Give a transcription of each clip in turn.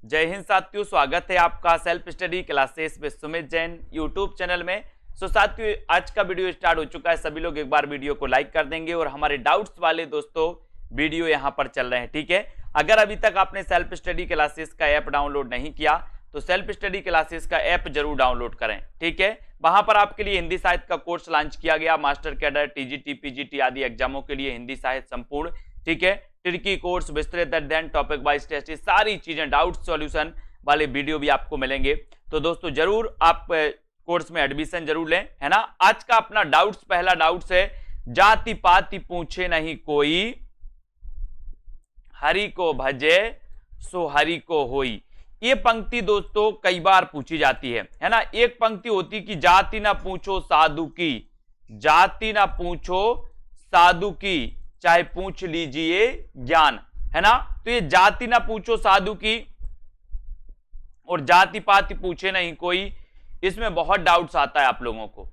जय हिंद साथियों, स्वागत है आपका सेल्फ स्टडी क्लासेस में सुमित जैन यूट्यूब चैनल में। साथियों, आज का वीडियो स्टार्ट हो चुका है। सभी लोग एक बार वीडियो को लाइक कर देंगे और हमारे डाउट्स वाले दोस्तों वीडियो यहां पर चल रहे हैं, ठीक है। अगर अभी तक आपने सेल्फ स्टडी क्लासेस का ऐप डाउनलोड नहीं किया तो सेल्फ स्टडी क्लासेस का ऐप जरूर डाउनलोड करें, ठीक है। वहां पर आपके लिए हिंदी साहित्य का कोर्स लॉन्च किया गया, मास्टर कैडर, टीजीटी, पीजीटी आदि एग्जामों के लिए हिंदी साहित्य संपूर्ण, ठीक है। टिड़की कोर्स, विस्तृत अध्ययन, टॉपिक वाइज टेस्ट, सारी चीजें डाउट सॉल्यूशन वाले वीडियो भी आपको मिलेंगे। तो दोस्तों जरूर आप कोर्स में एडमिशन जरूर लें, है ना। आज का अपना डाउट्स, पहला डाउट्स है, जाति पाति पूछे नहीं कोई, हरि को भजे सो हरि को होई। ये पंक्ति दोस्तों कई बार पूछी जाती है ना। एक पंक्ति होती कि जाति ना पूछो साधु की, जाति ना पूछो साधु की, चाहे पूछ लीजिए ज्ञान, है ना। तो ये जाति ना पूछो साधु की और जाति पाति पूछे नहीं कोई, इसमें बहुत डाउट्स आता है आप लोगों को,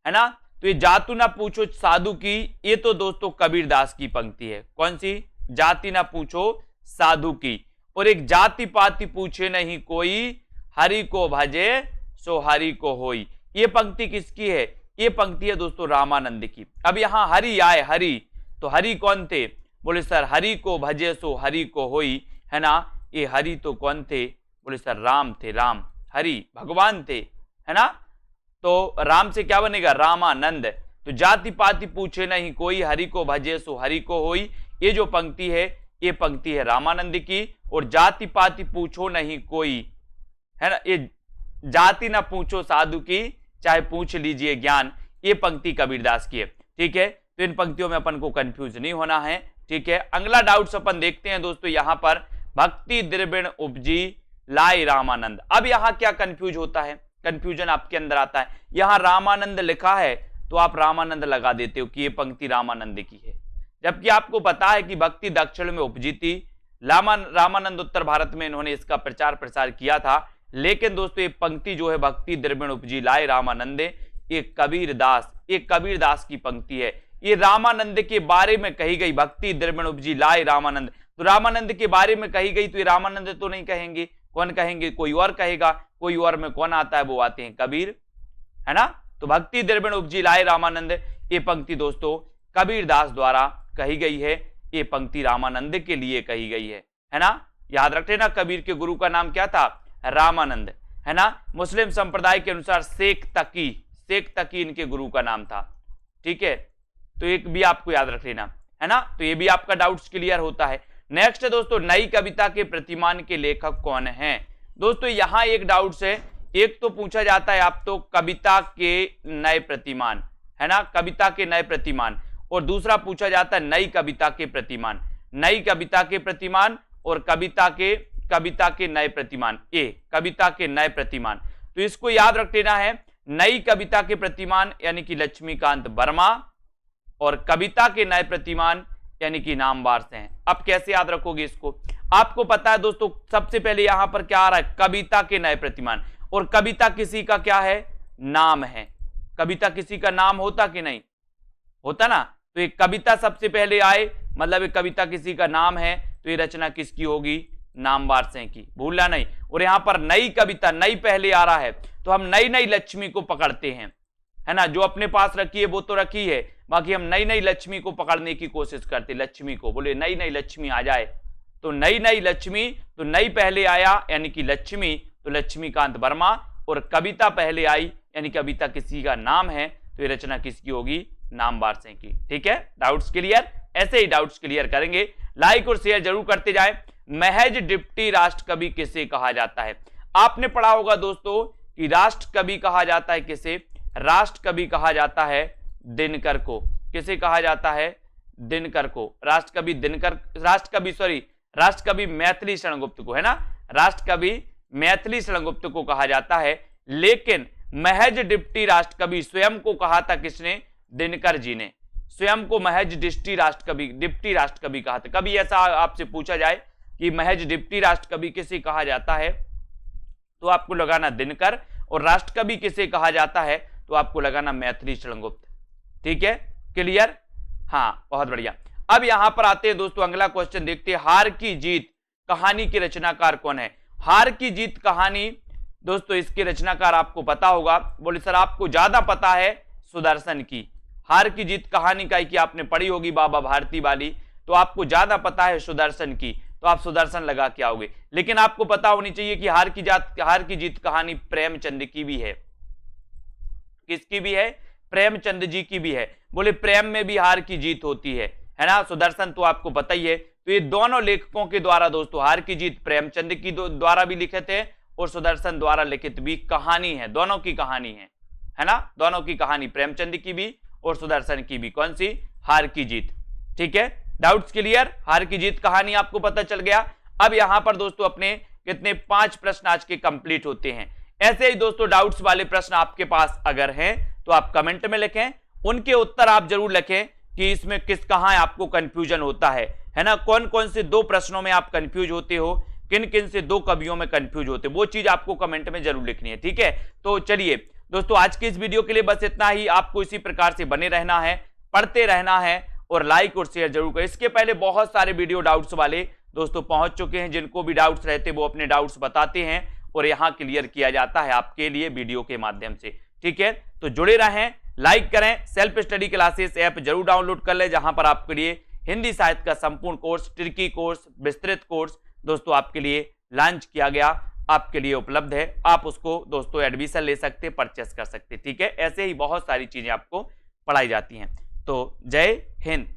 है ना। तो ये जातु ना पूछो साधु की, ये तो दोस्तों कबीरदास की पंक्ति है। कौन सी? जाति ना पूछो साधु की। और एक जाति पाति पूछे नहीं कोई, हरि को भजे सो हरि को होई, ये पंक्ति किसकी है? ये पंक्ति है दोस्तों रामानंद की। अब यहां हरि आए, हरि, तो हरि कौन थे? बोले सर हरि को भजे सो हरि को होई, है ना। ये हरि तो कौन थे? बोले सर राम थे, राम, हरि भगवान थे, है ना। तो राम से क्या बनेगा? रामानंद। तो जाति पाति पूछे नहीं कोई, हरि को भजे सो हरि को होई, ये जो पंक्ति है ये पंक्ति है रामानंद की। और जाति पाति पूछो नहीं कोई, है ना, ये जाति ना पूछो साधु की, चाहे पूछ लीजिए ज्ञान, ये पंक्ति कबीरदास की है, ठीक है। तो इन पंक्तियों में अपन को कंफ्यूज नहीं होना है, ठीक है। अगला डाउट्स अपन देखते हैं दोस्तों, यहां पर भक्ति द्रविण उपजी लाई रामानंद। अब यहां क्या कंफ्यूज होता है, कंफ्यूजन आपके अंदर आता है। यहां रामानंद लिखा है तो आप रामानंद लगा देते हो कि ये पंक्ति रामानंद की है, जबकि आपको पता है कि भक्ति दक्षिण में उपजी थी। रामानंद उत्तर भारत में इन्होंने इसका प्रचार प्रसार किया था। लेकिन दोस्तों ये पंक्ति जो है भक्ति द्रविण उपजी लाए रामानंदे, ये कबीरदास की पंक्ति है। ये रामानंद के बारे में कही गई, भक्ति द्रविण उपजी लाए रामानंद, तो रामानंद के बारे में कही गई, तो ये रामानंद तो नहीं कहेंगे, कौन कहेंगे? कोई और कहेगा। कोई और में कौन आता है? वो आते हैं कबीर, है ना। तो भक्ति द्रविण उपजी लाए रामानंद, ये पंक्ति दोस्तों कबीरदास द्वारा कही गई है। ये पंक्ति रामानंद के लिए कही गई है ना। याद रखते ना, कबीर के गुरु का नाम क्या था? रामानंद, है ना। मुस्लिम संप्रदाय के अनुसार शेख तकी इनके गुरु का नाम था, ठीक है। तो एक भी आपको याद रख लेना, है ना। तो ये भी आपका डाउट्स क्लियर होता है। नेक्स्ट है दोस्तों, नई कविता के प्रतिमान के लेखक कौन है? दोस्तों यहां एक डाउट्स है, एक तो पूछा जाता है आप तो कविता के नए प्रतिमान, है ना, कविता के नए प्रतिमान, और दूसरा पूछा जाता है नई कविता के प्रतिमान, नई कविता के प्रतिमान और कविता के नए प्रतिमान, ये कविता के नए प्रतिमान। तो इसको याद रख लेना है, नई कविता के प्रतिमान यानी कि लक्ष्मीकांत वर्मा और कविता के नए प्रतिमान यानी कि नामवार से हैं। अब कैसे याद रखोगे इसको? आपको पता है दोस्तों, सबसे पहले यहां पर क्या आ रहा है? कविता के नए प्रतिमान, और कविता किसी का क्या है? नाम है। कविता किसी का नाम होता कि नहीं होता ना। तो ये कविता सबसे पहले आए, मतलब ये कविता किसी का नाम है, तो ये रचना किसकी होगी? नामवार से की, भूलना नहीं। और यहां पर नई कविता, नई पहले आ रहा है, तो हम नई नई लक्ष्मी को पकड़ते हैं, है ना। जो अपने पास रखी है वो तो रखी है, बाकी हम नई नई लक्ष्मी को पकड़ने की कोशिश करते। लक्ष्मी को बोले नई नई लक्ष्मी आ जाए, तो नई नई लक्ष्मी, तो नई पहले आया यानी कि लक्ष्मी, तो लक्ष्मीकांत वर्मा। और कविता पहले आई यानी कविता किसी का नाम है, तो ये रचना किसकी होगी? नामवार से की, ठीक है। Doubts clear? ऐसे ही डाउट्स क्लियर करेंगे। लाइक और शेयर जरूर करते जाएं। महज डिप्टी राष्ट्र कवि किसे कहा जाता है? आपने पढ़ा होगा दोस्तों कि राष्ट्र कवि कहा जाता है किसे? राष्ट्र कवि कहा जाता है दिनकर को। किसे कहा जाता है? दिनकर को। राष्ट्र कवि मैथिली शरण गुप्त को, है ना। राष्ट्र कवि मैथिली शरण गुप्त को कहा जाता है। लेकिन महज डिप्टी राष्ट्र कवि स्वयं को कहा था किसने? दिनकर जी ने स्वयं को महज डिप्टी राष्ट्र कवि कहा था। कभी ऐसा आपसे पूछा जाए कि महज डिप्टी राष्ट्र कवि किसे कहा जाता है, तो आपको लगाना दिनकर, और राष्ट्र कवि किसे कहा जाता है तो आपको लगाना मैथिली शरण गुप्त, ठीक है। क्लियर? हाँ, बहुत बढ़िया। अब यहां पर आते हैं दोस्तों, अगला क्वेश्चन देखते हैं। हार की जीत कहानी के रचनाकार कौन है? हार की जीत कहानी दोस्तों इसके रचनाकार आपको पता होगा। बोले सर आपको ज्यादा पता है सुदर्शन की। हार की जीत कहानी का कि आपने पढ़ी होगी बाबा भारती वाली, तो आपको ज्यादा पता है सुदर्शन की, तो आप सुदर्शन लगा के आओगे। लेकिन आपको पता होनी चाहिए कि हार की जीत कहानी प्रेमचंद की भी है। किसकी भी है? प्रेमचंद जी की भी है। बोले प्रेम में भी हार की जीत होती है ना। सुदर्शन तो आपको पता ही है। तो ये दोनों लेखकों के द्वारा दोस्तों हार की जीत प्रेमचंद की द्वारा भी लिखित है और सुदर्शन द्वारा लिखित भी कहानी है। दोनों की कहानी है ना, दोनों की कहानी, प्रेमचंद की भी और सुदर्शन की भी। कौन सी? हार की जीत। ठीक है, डाउट्स क्लियर? हार की जीत कहानी आपको पता चल गया। अब यहां पर दोस्तों अपने कितने 5 प्रश्न आज के कंप्लीट होते हैं। ऐसे ही दोस्तों डाउट्स वाले प्रश्न आपके पास अगर हैं तो आप कमेंट में लिखें, उनके उत्तर आप जरूर लिखें कि इसमें कहां आपको कंफ्यूजन होता है ना। कौन कौन से 2 प्रश्नों में आप कंफ्यूज होते हो, किन किन से 2 कवियों में कंफ्यूज होते, वो चीज आपको कमेंट में जरूर लिखनी है। ठीक है, तो चलिए दोस्तों आज के इस वीडियो के लिए बस इतना ही। आपको इसी प्रकार से बने रहना है, पढ़ते रहना है और लाइक और शेयर जरूर करें। इसके पहले बहुत सारे वीडियो डाउट्स वाले दोस्तों पहुंच चुके हैं। जिनको भी डाउट्स रहते वो अपने डाउट्स बताते हैं और यहां क्लियर किया जाता है आपके लिए वीडियो के माध्यम से। ठीक है, तो जुड़े रहें, लाइक करें। सेल्फ स्टडी क्लासेस ऐप जरूर डाउनलोड कर ले, जहां पर आपके लिए हिंदी साहित्य का संपूर्ण कोर्स, ट्रिकी कोर्स, विस्तृत कोर्स दोस्तों आपके लिए लॉन्च किया गया, आपके लिए उपलब्ध है। आप उसको दोस्तों एडमिशन ले सकते, परचेस कर सकते। ठीक है, ऐसे ही बहुत सारी चीजें आपको पढ़ाई जाती हैं। तो जय हिंद।